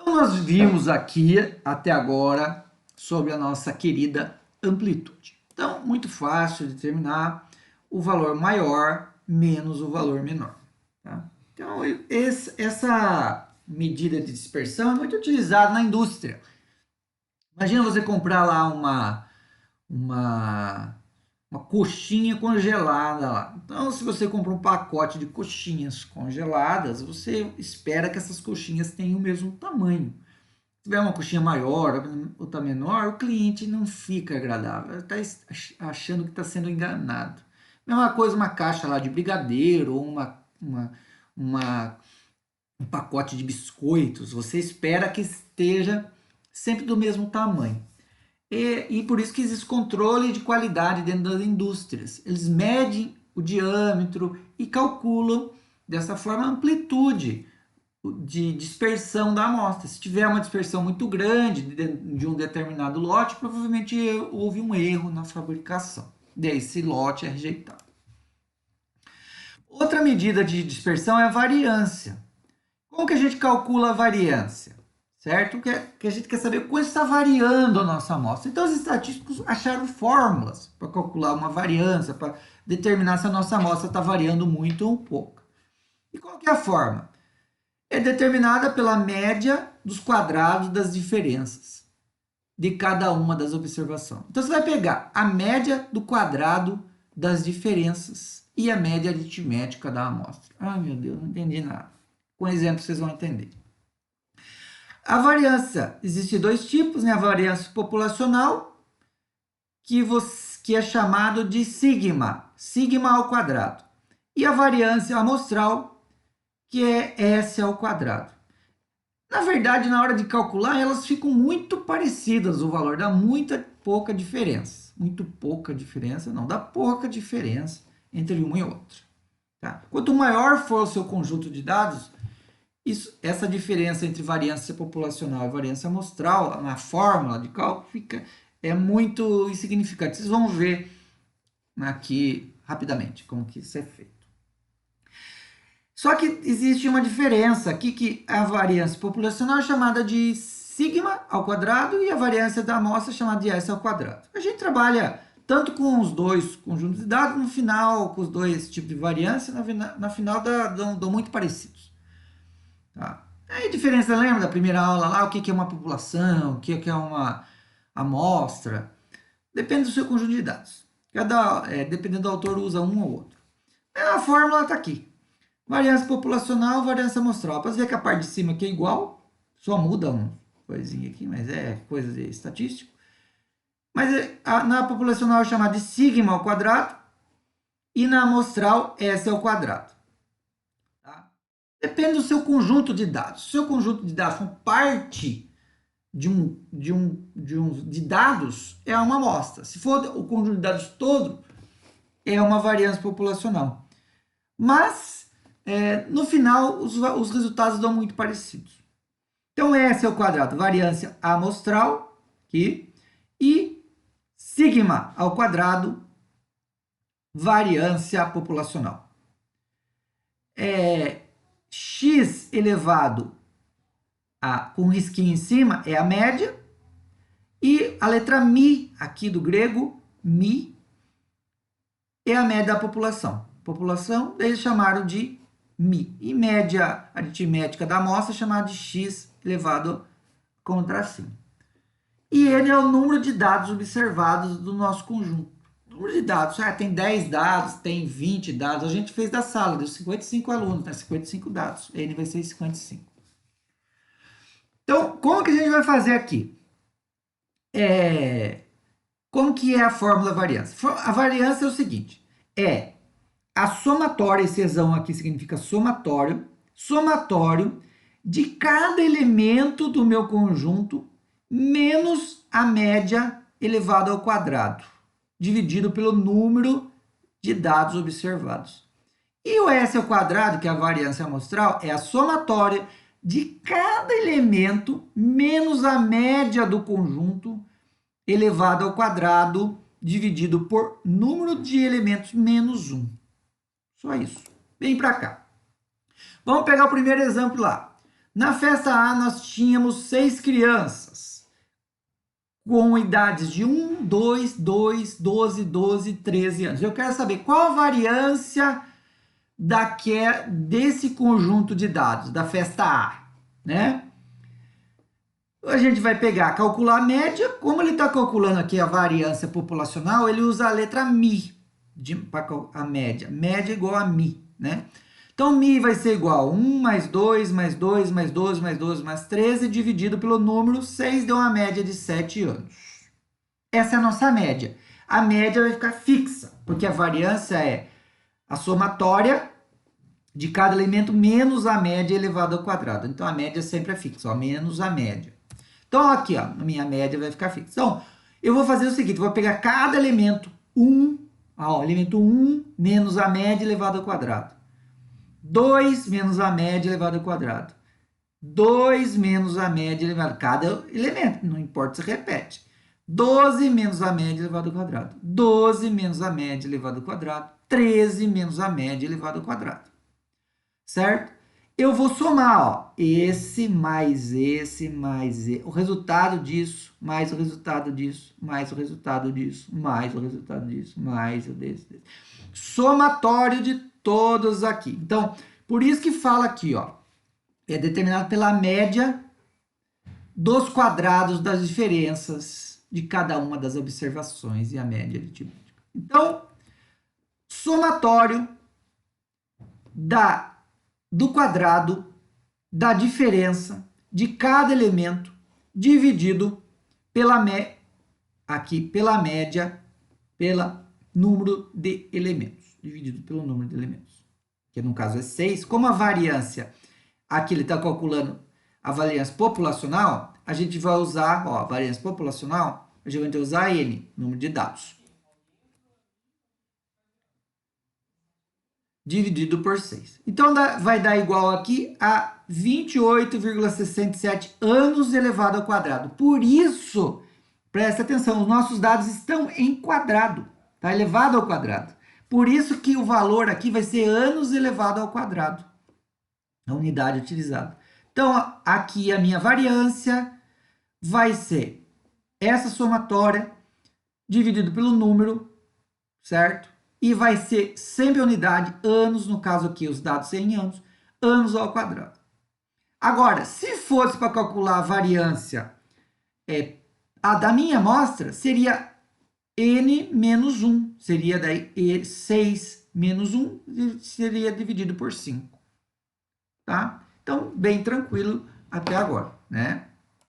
Então, nós vimos aqui, até agora, sobre a nossa querida amplitude. Então, muito fácil de determinar o valor maior menos o valor menor. Tá? Então, essa medida de dispersão é muito utilizada na indústria. Imagina você comprar lá uma, uma coxinha congelada lá. Então, se você compra um pacote de coxinhas congeladas, você espera que essas coxinhas tenham o mesmo tamanho. Se tiver uma coxinha maior, outra menor, o cliente não fica agradável. Está achando que está sendo enganado. Mesma coisa uma caixa lá de brigadeiro ou uma, um pacote de biscoitos. Você espera que esteja sempre do mesmo tamanho. E por isso que existe controle de qualidade dentro das indústrias. Eles medem o diâmetro e calculam dessa forma a amplitude de dispersão da amostra. Se tiver uma dispersão muito grande de um determinado lote, provavelmente houve um erro na fabricação. Daí esse lote é rejeitado. Outra medida de dispersão é a variância. Como que a gente calcula a variância? Certo? Que a gente quer saber quanto está variando a nossa amostra. Então, os estatísticos acharam fórmulas para calcular uma variância, para determinar se a nossa amostra está variando muito ou pouco. E qual que é a forma? É determinada pela média dos quadrados das diferenças de cada uma das observações. Então, você vai pegar a média do quadrado das diferenças e a média aritmética da amostra. Ah, meu Deus, não entendi nada. Com exemplo, vocês vão entender. A variância, existe dois tipos, né? A variância populacional, que é chamado de sigma, sigma ao quadrado. E a variância amostral, que é S ao quadrado. Na verdade, na hora de calcular, elas ficam muito parecidas, o valor dá muita pouca diferença. Muito pouca diferença, não, dá pouca diferença entre uma e outra. Tá? Quanto maior for o seu conjunto de dados, essa diferença entre variância populacional e variância amostral, na fórmula de cálculo, é muito insignificante. Vocês vão ver aqui rapidamente como que isso é feito. Só que existe uma diferença aqui, que a variância populacional é chamada de sigma ao quadrado e a variância da amostra é chamada de S ao quadrado. A gente trabalha tanto com os dois conjuntos de dados, no final, com os dois tipos de variância, na final dão muito parecidos. Tá? Aí a diferença, lembra da primeira aula lá, o que é uma população, o que é uma amostra? Depende do seu conjunto de dados. Dependendo do autor, usa um ou outro. A fórmula está aqui. Variância populacional, variância amostral. Para ver que a parte de cima aqui é igual, só muda uma coisinha aqui, mas é coisa de estatístico. Mas na populacional é chamada de sigma ao quadrado e na amostral S ao quadrado. Tá? Depende do seu conjunto de dados. Se o seu conjunto de dados for parte de dados, é uma amostra. Se for o conjunto de dados todo, é uma variância populacional. Mas no final, os resultados dão muito parecidos. Então, S ao quadrado, variância amostral, aqui, e sigma ao quadrado, variância populacional. X elevado com um risquinho em cima é a média, e a letra mi, aqui do grego, mi, é a média da população. População, eles chamaram de mi. E média aritmética da amostra chamada de x elevado com tracinho. E N é o número de dados observados do nosso conjunto. O número de dados, tem 10 dados, tem 20 dados. A gente fez da sala, deu 55 alunos, né? 55 dados. N vai ser 55. Então, como que a gente vai fazer aqui? Como que é a fórmula da variância? A variância é o seguinte, a somatória, esse exão aqui significa somatório de cada elemento do meu conjunto menos a média elevado ao quadrado, dividido pelo número de dados observados. E o S ao quadrado, que é a variância amostral, é a somatória de cada elemento menos a média do conjunto elevado ao quadrado, dividido por número de elementos menos 1. Só isso. Vem para cá. Vamos pegar o primeiro exemplo lá. Na festa A, nós tínhamos 6 crianças, com idades de 1, 2, 12, 13 anos. Eu quero saber qual a variância desse conjunto de dados, da festa A, né? A gente vai pegar, calcular a média. Como ele está calculando aqui a variância populacional, ele usa a letra Mi para a média. Média igual a Mi, né? Então, Mi vai ser igual a 1 mais 2, mais 2, mais 12, mais 12, mais 13, dividido pelo número 6, deu uma média de 7 anos. Essa é a nossa média. A média vai ficar fixa, porque a variância é a somatória de cada elemento menos a média elevado ao quadrado. Então, a média sempre é fixa, ó, menos a média. Então, aqui, ó, a minha média vai ficar fixa. Então, eu vou fazer o seguinte, eu vou pegar cada elemento 1, ó, elemento 1 menos a média elevado ao quadrado. 2 menos a média elevado ao quadrado. 2 menos a média elevado a cada elemento, não importa se repete. 12 menos a média elevado ao quadrado. 12 menos a média elevado ao quadrado. 13 menos a média elevado ao quadrado. Certo? Eu vou somar, ó, esse mais esse mais esse, o resultado disso, mais o resultado disso, mais o resultado disso, mais o resultado disso, mais o desse. Somatório de todos aqui. Então, por isso que fala aqui, ó, é determinado pela média dos quadrados das diferenças de cada uma das observações e a média aritmética. Então, somatório do quadrado da diferença de cada elemento dividido pela média, pelo número de elementos, dividido pelo número de elementos, que no caso é 6. Como a variância, aqui ele está calculando a variância populacional, a gente vai usar, ó, a variância populacional, a gente vai usar N, número de dados, dividido por 6. Então, vai dar igual aqui a 28,67 anos elevado ao quadrado. Por isso, presta atenção, os nossos dados estão em quadrado, tá? Elevado ao quadrado. Por isso que o valor aqui vai ser anos elevado ao quadrado, a unidade utilizada. Então, aqui a minha variância vai ser essa somatória dividido pelo número, certo? E vai ser sempre a unidade, anos, no caso aqui os dados em anos, anos ao quadrado. Agora, se fosse para calcular a variância a da minha amostra, seria N menos 1, seria daí 6 menos 1, seria dividido por 5. Tá? Então, bem tranquilo até agora, né?